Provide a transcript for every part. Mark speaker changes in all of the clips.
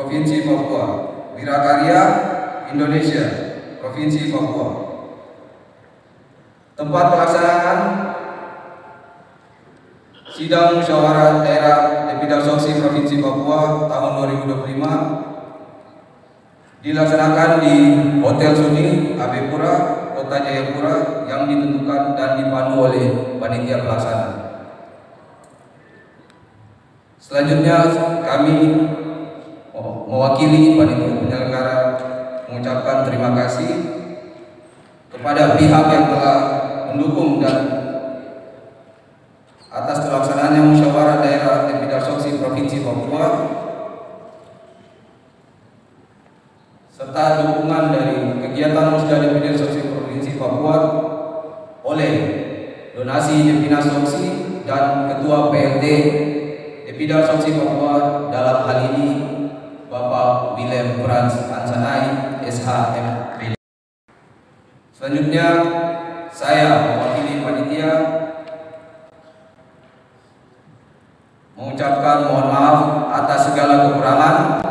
Speaker 1: Provinsi Papua, Wirakarya Indonesia, Provinsi Papua. Tempat pelaksanaan sidang musyawarah daerah Deputi Soksi Provinsi Papua tahun 2025 dilaksanakan di Hotel Suni, Abepura, Kota Jayapura yang ditentukan dan dipandu oleh panitia pelaksana. Selanjutnya kami mewakili panitia penyelenggara mengucapkan terima kasih kepada pihak yang telah mendukung dan atas pelaksanaannya musyawarah daerah Deputi Soksi Provinsi Papua serta dukungan dari kegiatan Musda Deputi Soksi Provinsi Papua oleh donasi Deputi Soksi dan Ketua PLT Deputi Soksi Papua dalam hal ini Bapak Willem Frans Ansanai SHMP. Selanjutnya saya mewakili panitia mengucapkan mohon maaf atas segala kekurangan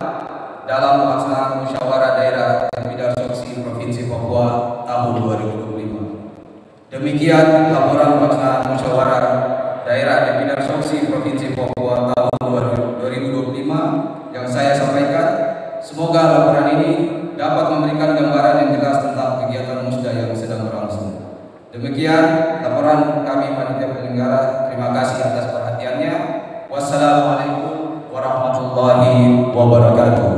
Speaker 1: dalam pelaksanaan musyawarah daerah Deputi Soksi Provinsi Papua tahun 2025. Demikian laporan pelaksanaan musyawarah daerah Deputi Soksi Provinsi Papua tahun 2025 yang saya sampaikan. Semoga laporan ini dapat memberikan gambaran yang jelas tentang kegiatan Musda yang sedang berlangsung. Demikian laporan kami panitia penyelenggara. Terima kasih atas perhatiannya. Wassalamualaikum warahmatullahi wabarakatuh.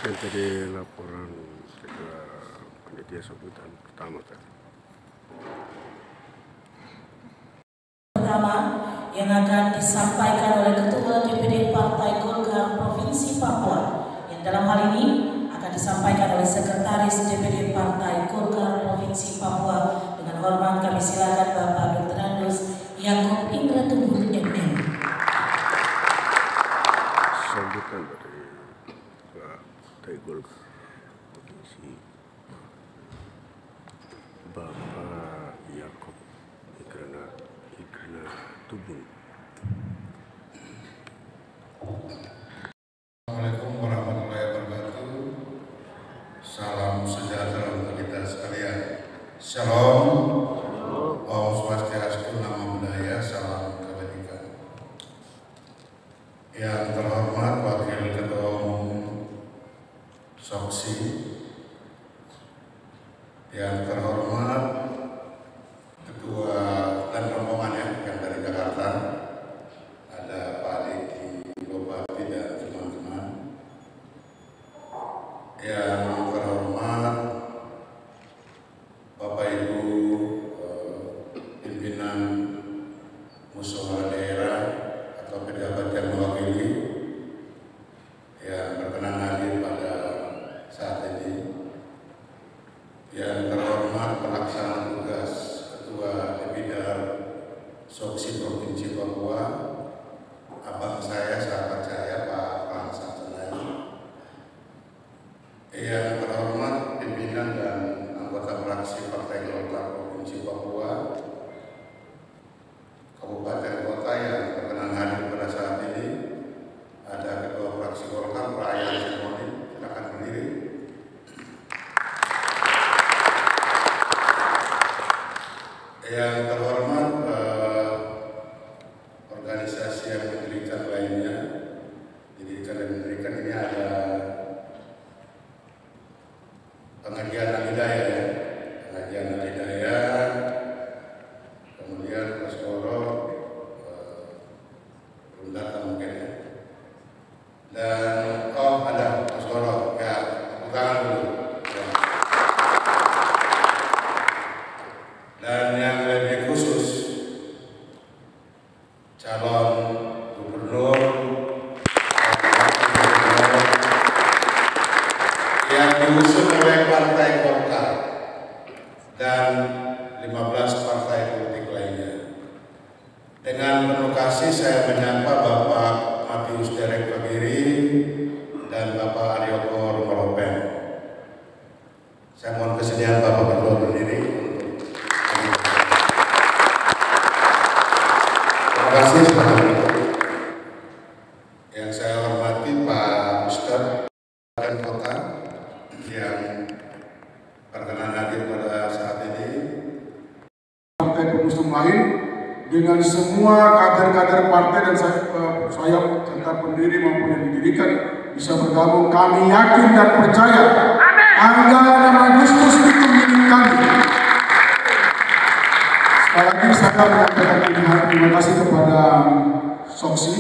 Speaker 2: Yang tadi laporan ketua panitia sambutan pertama tadi.
Speaker 3: Pertama yang akan disampaikan oleh Ketua DPD Partai Golkar Provinsi Papua, yang dalam hal ini akan disampaikan oleh Sekretaris DPD Partai Golkar Provinsi Papua. Dengan hormat kami silakan Bapak Dr. Andus Yaakob Indra Tubuh MM.
Speaker 2: Sambutan dari Partai Golkar Provinsi Bapak Yaakob Indra Tubuh.
Speaker 4: Assalamualaikum warahmatullahi wabarakatuh. Salam sejahtera untuk kita sekalian. Shalom. Om Swastiastu, Namo Buddhaya, salam kebajikan. Yang terhormat Wakil Ketua Umum Soksi, yang terhormat Ketua dan rombongan yang dari Jakarta, ada Pak Diki, Bupati dan teman-teman. Yang terhormat Bapak Ibu pimpinan musyawarah daerah atau pejabat yang mewakili yang berkenan hadir pada saat ini. Yang terhormat pelaksana tugas Ketua Deputi Soksi Provinsi Papua, abang saya, sahabat saya, Pak Frans Ansanai. Yang terhormat pimpinan dan anggota fraksi Partai Golkar Provinsi Papua, kabupaten kota yang berkenan hadir pada saat ini. Ada Ketua Fraksi Golkar, Pak Ayat Simoni, silakan berdiri. Yang terhormat organisasi yang mendirikan lainnya, didirikan ini ada Pengajian Al-Hidayah ya, Pengajian Al-Hidayah, kemudian Raskoro, belum datang mungkin ya, dan ada Raskoro ya, tepuk tangan dulu ya. Dan yang lebih khusus calon gubernur yang diusung oleh Partai Golkar dan 15 partai politik lainnya. Dengan penuh kasih saya menyapa Bapak Matius Derek Pagiri dan Bapak Arioko Rumalopen. Saya mohon kesediaan Bapak berdua berdiri. Terima kasih.
Speaker 5: dengan semua kader-kader partai dan saya serta pendiri maupun yang didirikan bisa bergabung. Kami yakin dan percaya tanggal 6 Agustus itu milik kami. Sekali lagi saya menyampaikan terima kasih kepada Soksi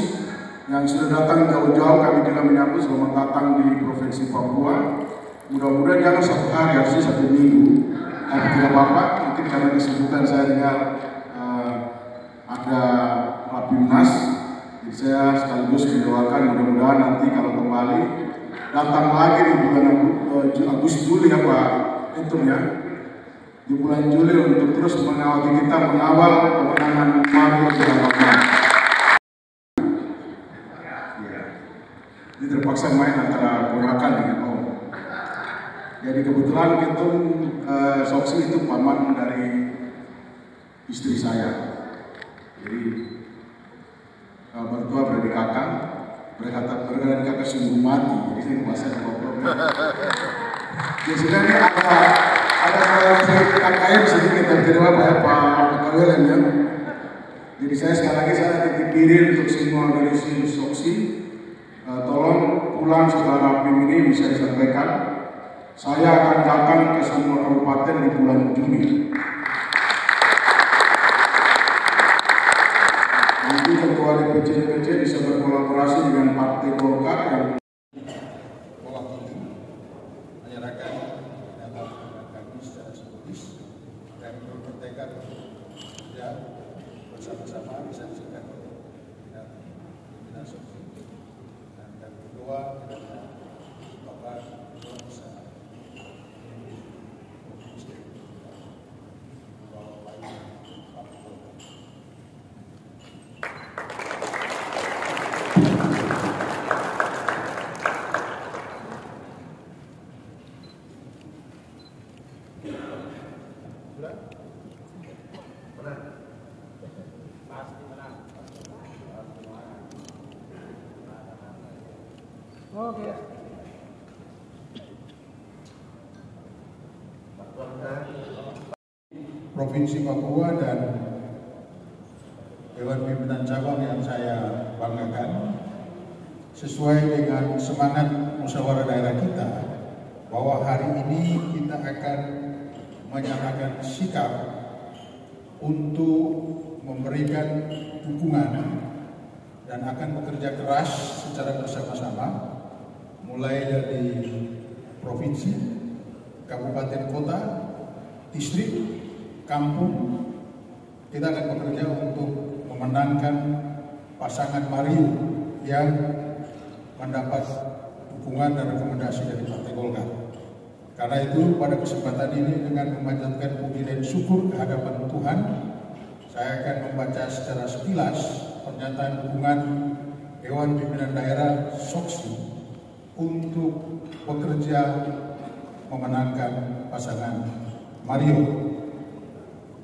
Speaker 5: yang sudah datang jauh-jauh. Kami juga menyambut selamat datang di Provinsi Papua. Mudah-mudahan jangan satu hari, harusnya 1 minggu. Tapi tidak apa-apa, mungkin karena kesibukan saya dengan ada Rapimnas. Jadi saya sekaligus mendoakan mudah-mudahan nanti kalau kembali datang lagi di bulan Agustus Juli ya Pak Entum ya. Di bulan Juli untuk terus mengawal kemenangan Mario Bapak. Ini terpaksa main antara ponakan dengan Om. Jadi kebetulan itu Soksi itu paman dari istri saya. Jadi mertua beradik kakak, beradik kakak sungguh mati. Jadi saya bahasa problem. Jadi sebenarnya ada kakaknya di sini kita terima Pak Kawelan ya. Jadi saya sekali lagi saya titip diri untuk semua dari sini Soksi. Tolong pulang setelah Rapim ini bisa disampaikan. Saya akan datang ke semua kabupaten di bulan Juni. Nanti ketua DPC bisa berkolaborasi dengan Partai Golkar yang mewakili menyerahkan data kami secara simbolis dan bertekad ya bersama-sama bisa disingkat dan pimpinan Soksi dan kedua Bapak bisa Provinsi Papua dan Dewan Pimpinan Cabang yang saya banggakan sesuai dengan semangat musyawarah daerah kita bahwa hari ini kita akan menyatakan sikap untuk memberikan dukungan dan akan bekerja keras secara bersama-sama mulai dari provinsi, kabupaten kota, distrik, kampung. Kita akan bekerja untuk memenangkan pasangan Mario yang mendapat dukungan dan rekomendasi dari Partai Golkar. Karena itu pada kesempatan ini dengan memanjatkan puji dan syukur kehadapan Tuhan, saya akan membaca secara sekilas pernyataan dukungan Dewan Pimpinan Daerah Soksi untuk bekerja memenangkan pasangan Mario.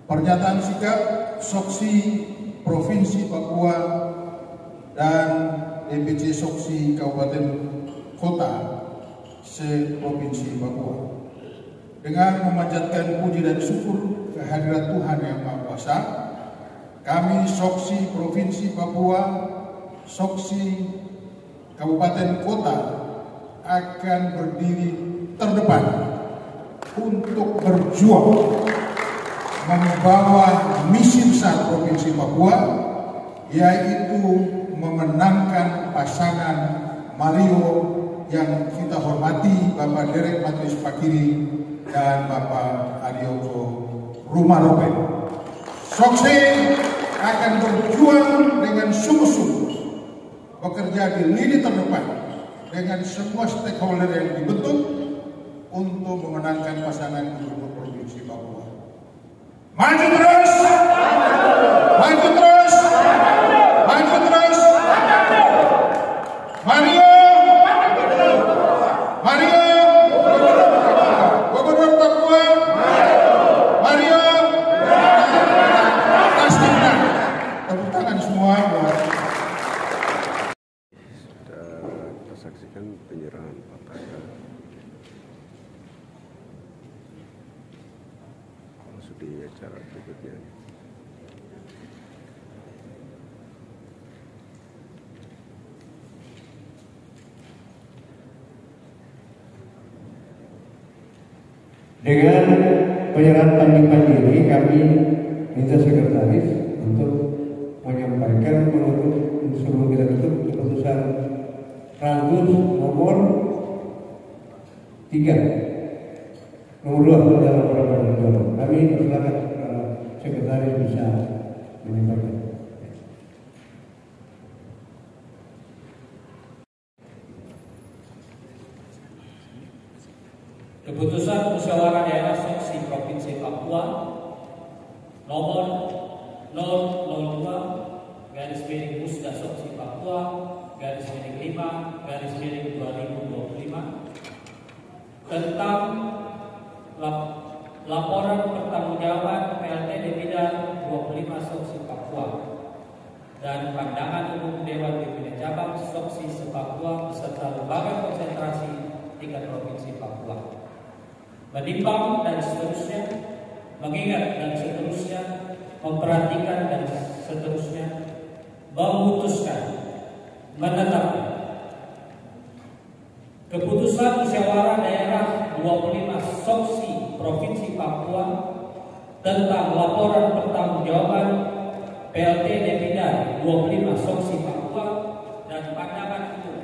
Speaker 5: Pernyataan sikap Soksi Provinsi Papua dan DPC Soksi Kabupaten Kota se-Provinsi Papua. Dengan memanjatkan puji dan syukur kehadirat Tuhan Yang Maha Kuasa, kami Soksi Provinsi Papua, Soksi Kabupaten Kota akan berdiri terdepan untuk berjuang membawa misi besar Provinsi Papua, yaitu memenangkan pasangan Mario yang kita hormati, Bapak Derek Matris Pakiri dan Bapak Arioko Rumaropen. Soksi akan berjuang dengan sungguh-sungguh, bekerja di lini terdepan dengan semua stakeholder yang dibentuk untuk memenangkan pasangan gubernur Provinsi Papua. Maju terus, maju terus, maju terus, Mario, Mario, Gubernur Papua, Mario, pasti menang. Tepuk tangan semua buat.
Speaker 2: Kita saksikan penyerahan patahan. Di acara berikutnya.
Speaker 6: Dengan penyerahan Panji ini, kami minta sekretaris untuk menyampaikan sebelum kita tutup keputusan Rangus nomor 3, nomor 2 dalam peraturan. Kami persilakan sekretaris bisa menyampaikan.
Speaker 7: Keputusan Musyawarah Daerah Seksi Provinsi Papua nomor 002/Musda Seksi Papua /5/2025 tentang laporan pertanggungjawaban PLT Bidang 25 Seksi Papua dan pandangan umum Dewan Pimpinan Cabang Seksi se-Papua beserta lembaga konsentrasi tingkat Provinsi Papua. Menimbang dan seterusnya, mengingat dan seterusnya, memperhatikan dan seterusnya, memutuskan, menetapkan keputusan Musyawarah Daerah 25 Seksi Provinsi Papua tentang laporan pertanggungjawaban PLT Bidang 25 Seksi Papua dan pandangan umum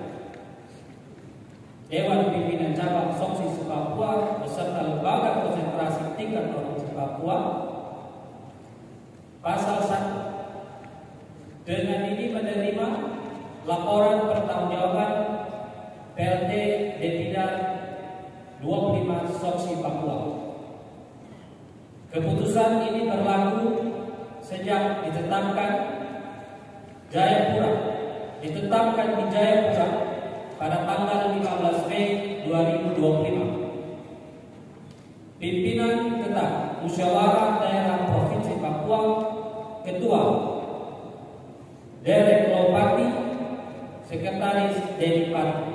Speaker 7: Dewan Pimpinan Cabang Seksi se-Papua beserta lembaga konsentrasi tingkat Provinsi Papua. Pasal 1. Dengan ini menerima laporan pertanggungjawaban PLT Bidang 25 Seksi Papua. Keputusan ini berlaku sejak ditetapkan di Jayapura pada tanggal 15 Mei 2025. Pimpinan tetap Musyawarah Daerah Provinsi Papua, Ketua Derek Lopati, Sekretaris Dedi Pati.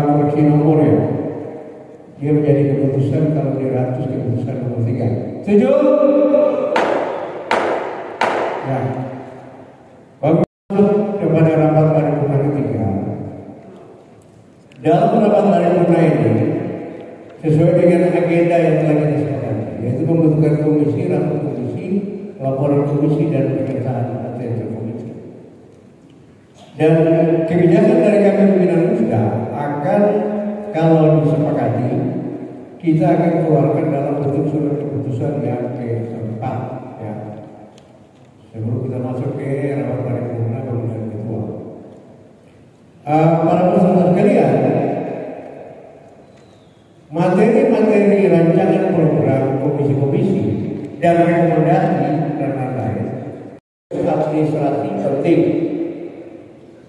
Speaker 6: Koreksi nomor ya, dia menjadi keputusan kalau diratus keputusan nomor 3. Setuju? Ya. Bagus kepada rapat paripurna ketiga. Dalam rapat paripurna ini sesuai dengan agenda yang telah kita sepakati, yaitu pembentukan komisi, rapat komisi, laporan komisi dan penyertaan hasil komisi. Dan kebijakan dari kami pimpinan Musda akan, kalau disepakati, kita akan keluarkan dalam bentuk surat keputusan yang keempat, ya. Sebelum kita masuk ke rapat paripurna pemilihan ketua. Para peserta sekalian, materi-materi rancangan program komisi-komisi dan rekomendasi dan lain-lain administrasi penting.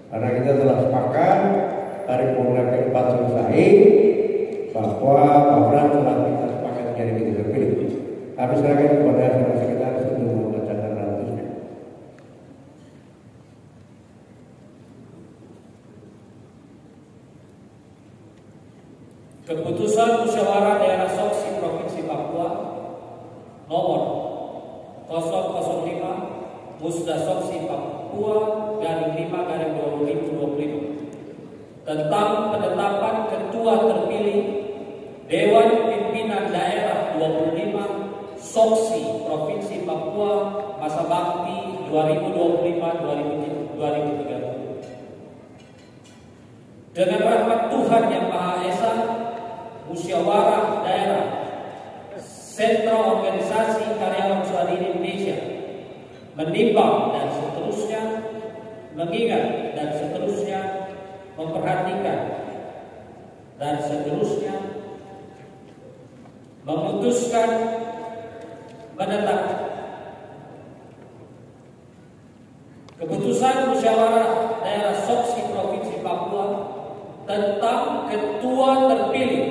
Speaker 6: Karena kita telah sepakat paripurna keempat selesai, bahwa program telah kita sepakat jadi kita terpilih. Tapi serahkan kepada saudara sekretaris untuk membacakan ratusnya.
Speaker 7: Keputusan Musyawarah Daerah Seksi Provinsi Papua nomor 005 Musda Seksi Papua /5/2025 tentang penetapan ketua terpilih Dewan Pimpinan Daerah 25 Seksi Provinsi Papua masa bakti 2025-2030. Dengan rahmat Tuhan Yang Maha Esa, Musyawarah Daerah Sentra Organisasi Karyawan Seluruh Indonesia menimbang dan seterusnya, mengingat dan seterusnya, memperhatikan dan seterusnya, memutuskan, menetapkan keputusan Musyawarah Daerah Seksi Provinsi Papua tentang ketua terpilih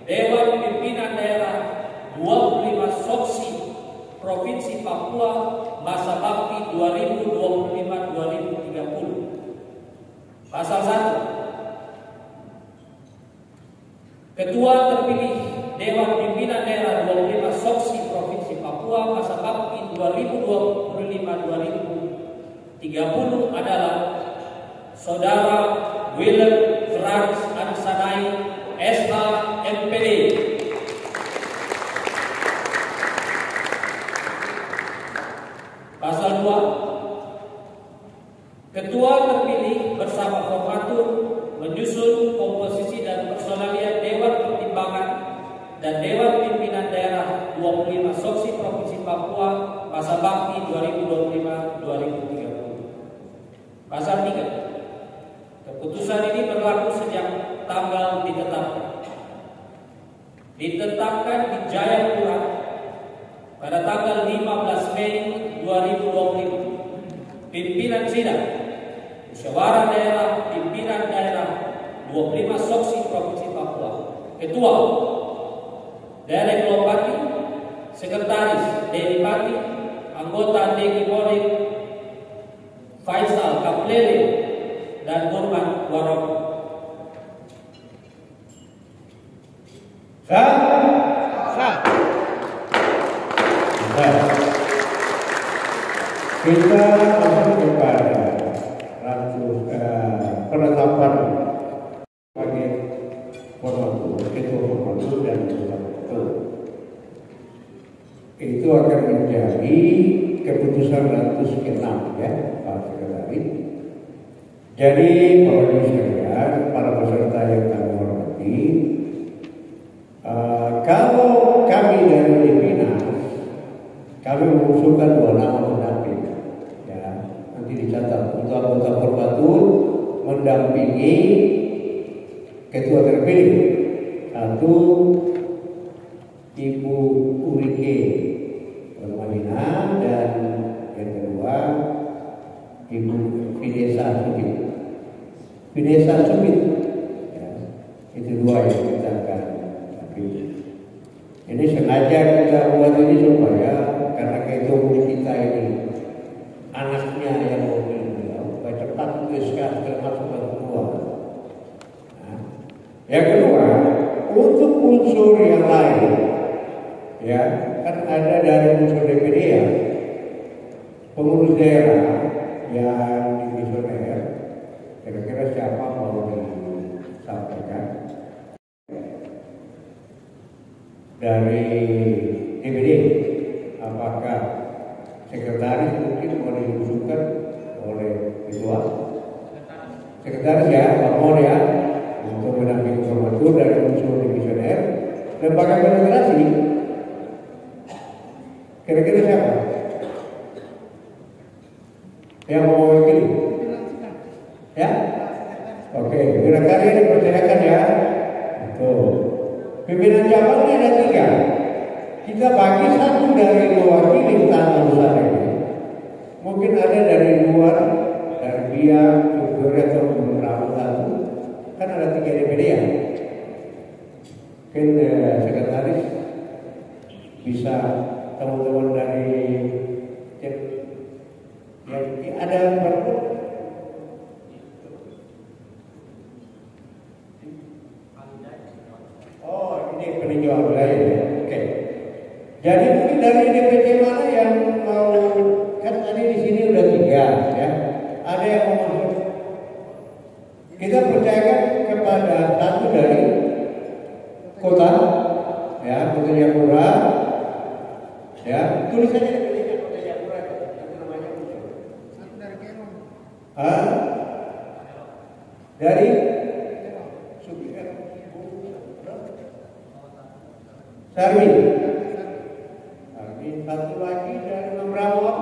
Speaker 7: Dewan Pimpinan Daerah 25 Seksi Provinsi Papua masa bakti 2025-2030. Pasal 1. Ketua terpilih Dewan Pimpinan Daerah 25 Seksi Provinsi Papua masa bakti 2025-2030 adalah Saudara Willem Frans Ansanai, SH MPD. Pasal 2. Ketua terpilih bersama formatur menyusun komposisi dan personalia Dewan Pertimbangan dan Dewan Pimpinan Daerah 25 Soksi Provinsi Papua masa bakti 2025-2030. Pasal 3. Keputusan ini berlaku sejak tanggal ditetapkan di Jayapura pada tanggal 15 Mei 2025. Pimpinan sidang Musyawarah Daerah Pimpinan Daerah 25 Soksi Provinsi Papua. Ketua Derek Lopati, Sekretaris Dedi Pati, anggota Deki Morik, Faisal Kaplele, dan Nurman Warok.
Speaker 6: Kita masuk kepada penetapan sebagai formatur, ketua formatur dan ketua. Itu akan menjadi keputusan ratus ke-6 ya, Pak Sekretaris. Jadi Bapak Ibu sekalian, para peserta yang kami hormati, kalau kami dari Dinas, kami mengusulkan 2 nama pendamping. Ya, nanti dicatat untuk anggota formatur mendampingi ketua terpilih. 1, Ibu Urike Permainan, dan yang kedua Ibu Fidesa Subit. Ya, itu 2 yang kita akan pilih. Ini sengaja kita buat ini supaya karena ketua kita ini anaknya yang mau beliau supaya cepat tuliskan termasuk semua. Nah, yang kedua, untuk unsur yang lain, ya kan ada dari unsur DPD ya, pengurus daerah yang dimisioner, kira-kira siapa mau disampaikan? Dari DPD, apakah sekretaris mungkin mau diusulkan oleh ketua? Sekretaris ya, Pak Mon ya, untuk mendampingi formatur dari unsur dimisioner. Lembaga konfederasi, kira-kira siapa yang mau mewakili? Ya, oke, kira-kira ini dipercayakan ya. Tuh. Pimpinan cabang ini ada 3. Kita bagi 1 dari mewakili tanah besar ini. Mungkin ada dari luar, dari Biak, Jogja atau beberapa kan ada 3 DPD ya. Mungkin sekretaris bisa teman-teman dari yang ada berapa? Ini peninjauan wilayah ya. Oke. Jadi mungkin dari DPC mana yang mau, kan tadi di sini udah 3 ya. Ada yang mau masuk. Kita percayakan kepada 1 dari kota ya, Kota Jayapura. Ya, tulis saja DPC Kota Jayapura itu namanya. 1 dari Kerom. Dari Sarmi, 1 lagi dari Membramo,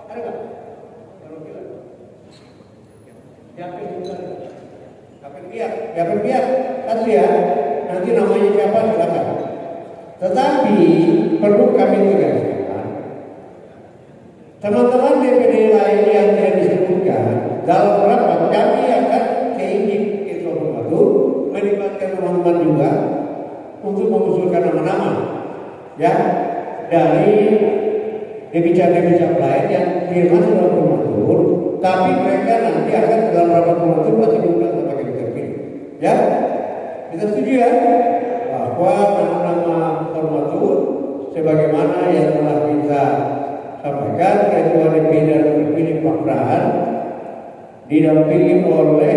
Speaker 6: ada nggak? Siapa biar, satu ya. Nanti namanya siapa silakan. Tetapi perlu kami tegaskan, teman-teman DPD lain yang tidak disebutkan dalam rapat kami akan keingin ketua formatur melibatkan teman-teman juga untuk mengusulkan nama-nama ya dari debica-debica lain yang termasuk dalam formatur, tapi mereka nanti akan dalam rapat formatur pasti diundang sebagai terpilih. Ya, kita setuju ya bahwa nama-nama formatur sebagaimana yang telah kita sampaikan ketua DPD dan terpilih Pak Pran didampingi oleh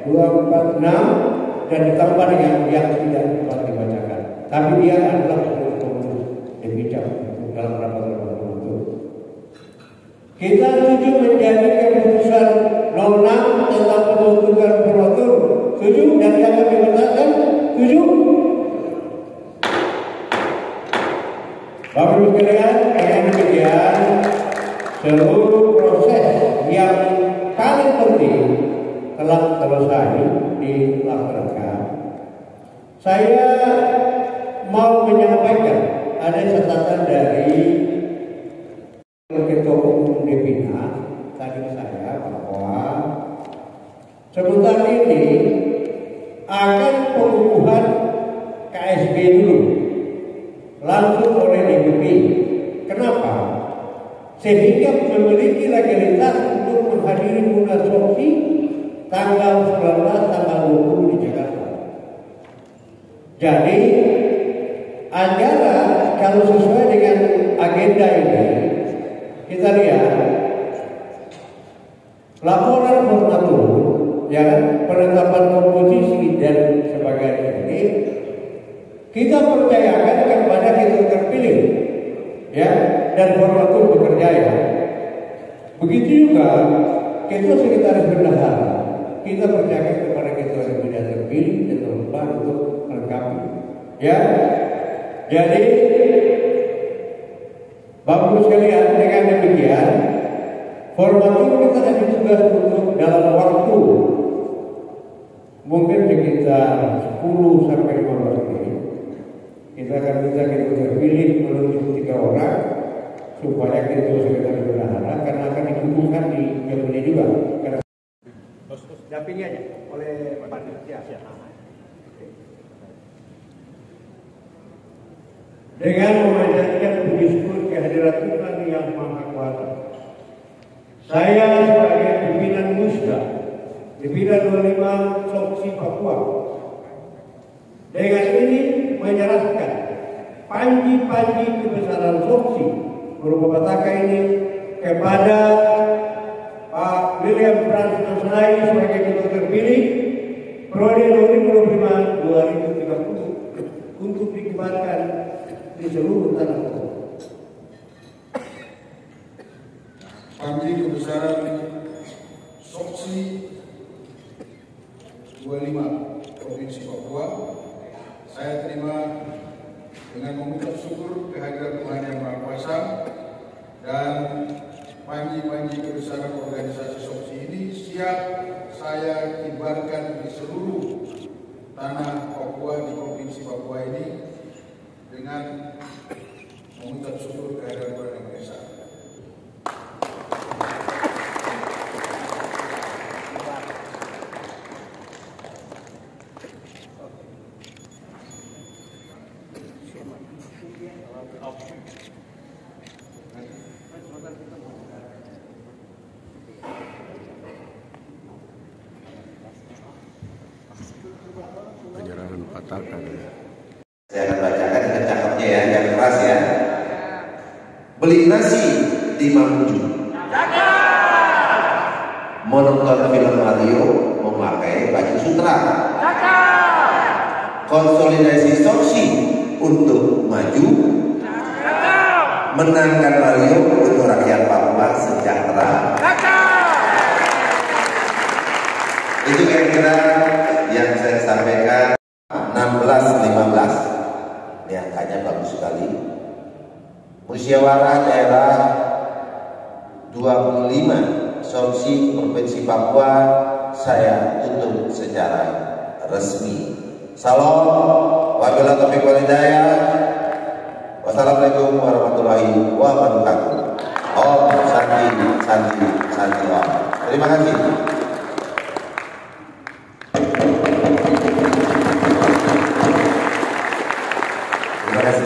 Speaker 6: 246 dan ditambah dengan yang tidak dapat dibacakan. Tapi dia adalah pengurus demikian dalam rapat itu. Kita setuju menjadi keputusan 06 tentang pembentukan prematur. Setuju dan yang kami mintakan setuju. Bapak Ibu sekalian, dengan demikian seluruh proses yang paling penting telah selesai dilaksanakan. Saya mau menyampaikan ada catatan dari Ketua Umum Depina tadi saya bahwa sebentar ini akan pengukuhan KSB dulu langsung oleh DPP. Kenapa? Sehingga memiliki legalitas untuk menghadiri munas soksi tanggal 19, tanggal 20 di Jakarta. Jadi antara kalau sesuai dengan agenda ini, kita lihat laporan formatur, ya, penetapan komposisi dan sebagainya ini kita percayakan kepada kita terpilih, ya, dan formatur bekerja, ya. Begitu juga ketua sekretaris bendahara kita percayakan kepada ketua bendahara terpilih dan terlibat untuk melengkapi, ya. Jadi Bapak Ibu sekalian, dengan demikian formatur kita kasih tugas untuk dalam waktu mungkin sekitar 10 sampai 15 menit. Kita akan minta kita terpilih menunjuk 3 orang supaya ketua sekretaris bendahara karena akan dikukuhkan di jam ini juga. Karena dampingi aja oleh panitia. Dengan memanjatkan puji syukur kehadirat Tuhan yang Maha Kuasa, saya sebagai pimpinan Musda Depina 25 Soksi Papua dengan ini menyerahkan panji-panji kebesaran Soksi berupa bataka ini kepada Pak William Frans Nasnai sebagai ketua terpilih periode 2025-2030 untuk dikibarkan di seluruh tanah air.
Speaker 5: Panji kebesaran Soksi 25 Provinsi Papua saya terima dengan mengucap syukur kehadiran Tuhan Yang Maha Kuasa, dan panji-panji kebesaran organisasi Soksi ini siap saya kibarkan di seluruh tanah Papua, di Provinsi Papua ini dengan mengucap syukur kehadiran Tuhan Yang Maha Esa.
Speaker 2: Penyerahan patakan.
Speaker 8: Saya akan bacakan dengan cakepnya ya, yang keras ya. Beli nasi di Mamuju, menonton film Mario memakai baju sutra, konsolidasi Soksi untuk maju, menangkan Mario untuk rakyat Papua sejahtera. Itu kira-kira yang saya sampaikan. 16-15 ini angkanya bagus sekali. Musyawarah daerah 25 Soksi Provinsi Papua saya tutup secara resmi. Salam, wabillahi taufiq wal hidayah. Wassalamualaikum warahmatullahi wabarakatuh. Om Santi Santi Santi Om. Terima kasih. Terima kasih.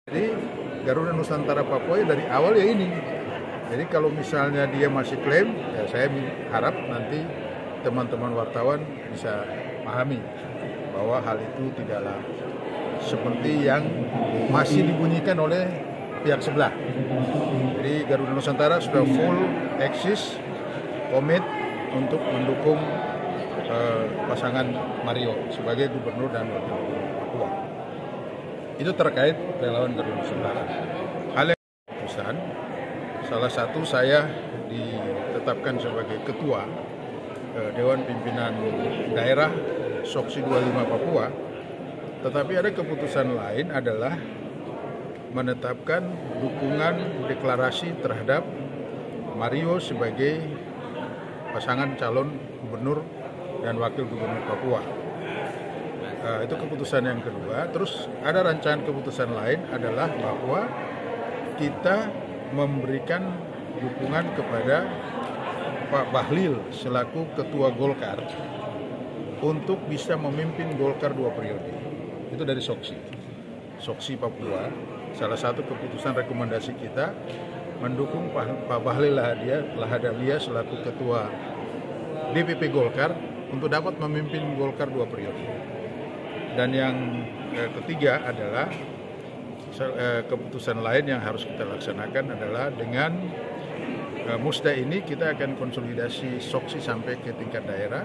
Speaker 9: Jadi Garuda Nusantara Papua dari awal ya ini. Jadi kalau misalnya dia masih klaim, ya saya harap nanti teman-teman wartawan bisa pahami bahwa hal itu tidaklah seperti yang masih dibunyikan oleh pihak sebelah. Jadi Garuda Nusantara sudah full eksis, komit untuk mendukung pasangan Mario sebagai gubernur dan wakil gubernur Papua. Itu terkait relawan Garuda Nusantara. Hal yang keputusan, salah satu saya ditetapkan sebagai ketua Dewan Pimpinan Daerah Soksi 25 Papua, tetapi ada keputusan lain adalah menetapkan dukungan deklarasi terhadap Mario sebagai pasangan calon gubernur dan wakil gubernur Papua. Itu keputusan yang kedua. Terus ada rancangan keputusan lain adalah bahwa kita memberikan dukungan kepada Pak Bahlil selaku ketua Golkar untuk bisa memimpin Golkar 2 periode. Itu dari Soksi Papua. Salah satu keputusan rekomendasi kita mendukung Pak Bahlil Lahadalia selaku ketua DPP Golkar untuk dapat memimpin Golkar 2 periode. Dan yang ketiga adalah keputusan lain yang harus kita laksanakan adalah dengan Musda ini kita akan konsolidasi Soksi sampai ke tingkat daerah,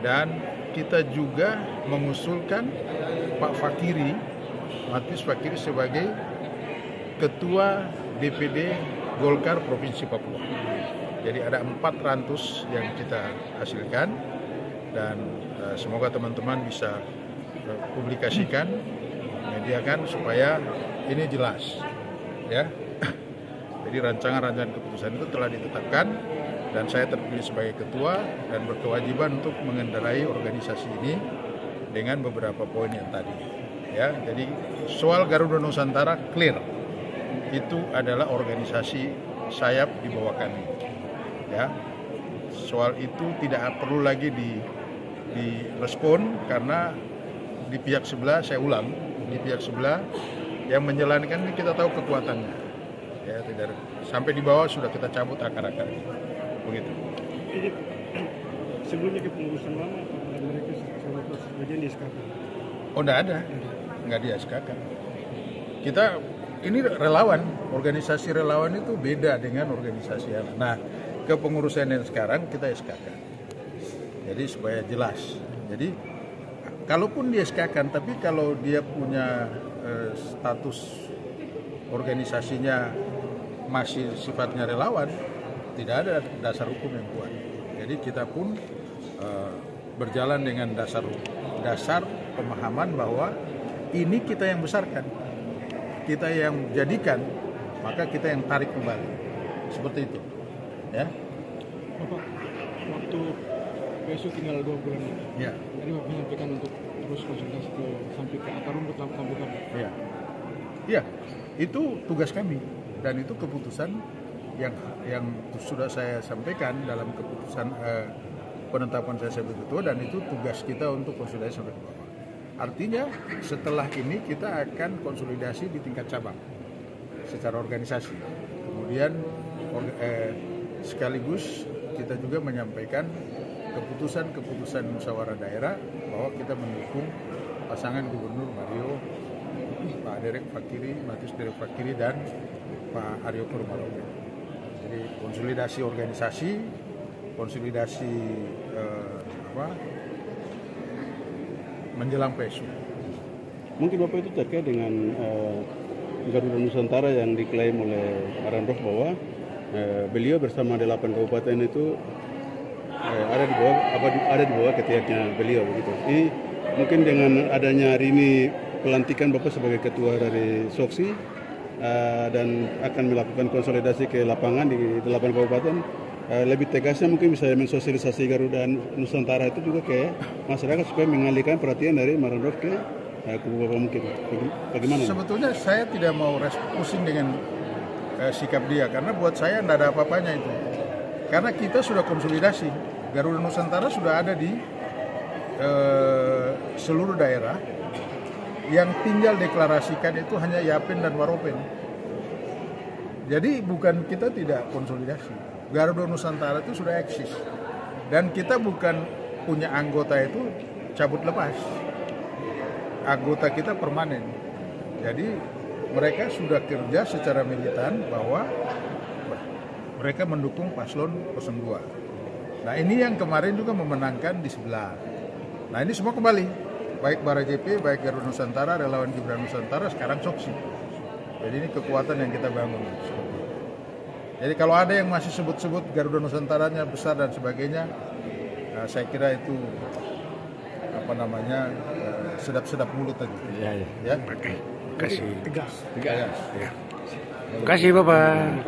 Speaker 9: dan kita juga mengusulkan Pak Fakiri, Matius Fakiri sebagai Ketua DPD Golkar Provinsi Papua. Jadi ada 4 rantus yang kita hasilkan, dan semoga teman-teman bisa publikasikan, mediakan supaya ini jelas, ya. Jadi rancangan-rancangan keputusan itu telah ditetapkan dan saya terpilih sebagai ketua dan berkewajiban untuk mengendarai organisasi ini dengan beberapa poin yang tadi. Ya, jadi soal Garuda Nusantara clear, itu adalah organisasi sayap di bawah kami. Ya, soal itu tidak perlu lagi direspon karena di pihak sebelah, saya ulang, di pihak sebelah yang menjalankan ini kita tahu kekuatannya. Ya, tidak sampai di bawah sudah kita cabut akar-akar. Begitu.
Speaker 2: Sebelumnya kepengurusan lama apakah mereka sebagian di SKK?
Speaker 9: Oh, enggak di SKK. Kita ini relawan, organisasi relawan itu beda dengan organisasi yang. Nah, kepengurusan yang sekarang kita SKK. Jadi supaya jelas. Jadi kalaupun di SKK, tapi kalau dia punya status organisasinya masih sifatnya relawan, tidak ada dasar hukum yang kuat. Jadi kita pun berjalan dengan dasar pemahaman bahwa ini kita yang besarkan, kita yang jadikan, maka kita yang tarik kembali. Seperti itu, ya.
Speaker 2: Bapak, waktu besok tinggal 2 bulan.
Speaker 9: Ya.
Speaker 2: Jadi Bapak menyampaikan untuk terus konsultasi sampai ke akar rumput sampai kapan?
Speaker 9: Ya. Ya, itu tugas kami dan itu keputusan yang sudah saya sampaikan dalam keputusan penetapan saya sebagai ketua, dan itu tugas kita untuk konsolidasi sampai ke bawah. Artinya setelah ini kita akan konsolidasi di tingkat cabang secara organisasi. Kemudian sekaligus kita juga menyampaikan keputusan musyawarah daerah bahwa kita mendukung pasangan Gubernur Mario, Pak Derek Fakiri, Matius Derek Fakiri, dan Pak Aryo Purmaloyo. Jadi konsolidasi organisasi, konsolidasi menjelang PSU.
Speaker 2: Mungkin Bapak itu terkait dengan Garuda Nusantara yang diklaim oleh Marandof bahwa beliau bersama 8 kabupaten itu ada di bawah ketiaknya beliau begitu. Ini mungkin dengan adanya hari ini pelantikan Bapak sebagai ketua dari Soksi dan akan melakukan konsolidasi ke lapangan di 8 kabupaten, lebih tegasnya mungkin bisa mensosialisasi Garuda Nusantara itu juga ke masyarakat supaya mengalihkan perhatian dari Marandof ke kubu Bapak mungkin. Bagaimana?
Speaker 9: Sebetulnya saya tidak mau pusing dengan sikap dia, karena buat saya tidak ada apa-apanya itu. Karena kita sudah konsolidasi, Garuda Nusantara sudah ada di seluruh daerah. Yang tinggal deklarasikan itu hanya Yapen dan Waropen. Jadi bukan kita tidak konsolidasi. Garuda Nusantara itu sudah eksis. Dan kita bukan punya anggota itu cabut lepas. anggota kita permanen. Jadi mereka sudah kerja secara militan bahwa mereka mendukung paslon 02. Nah ini yang kemarin juga memenangkan di sebelah. Nah ini semua kembali, baik Bara JP, baik Garuda Nusantara, relawan Gibran Nusantara, sekarang Soksi. Jadi ini kekuatan yang kita bangun. Jadi kalau ada yang masih sebut-sebut Garuda Nusantaranya besar dan sebagainya, saya kira itu sedap-sedap mulut tadi. Ya.
Speaker 6: Kasih.
Speaker 9: Tegas.
Speaker 6: Terima kasih Bapak.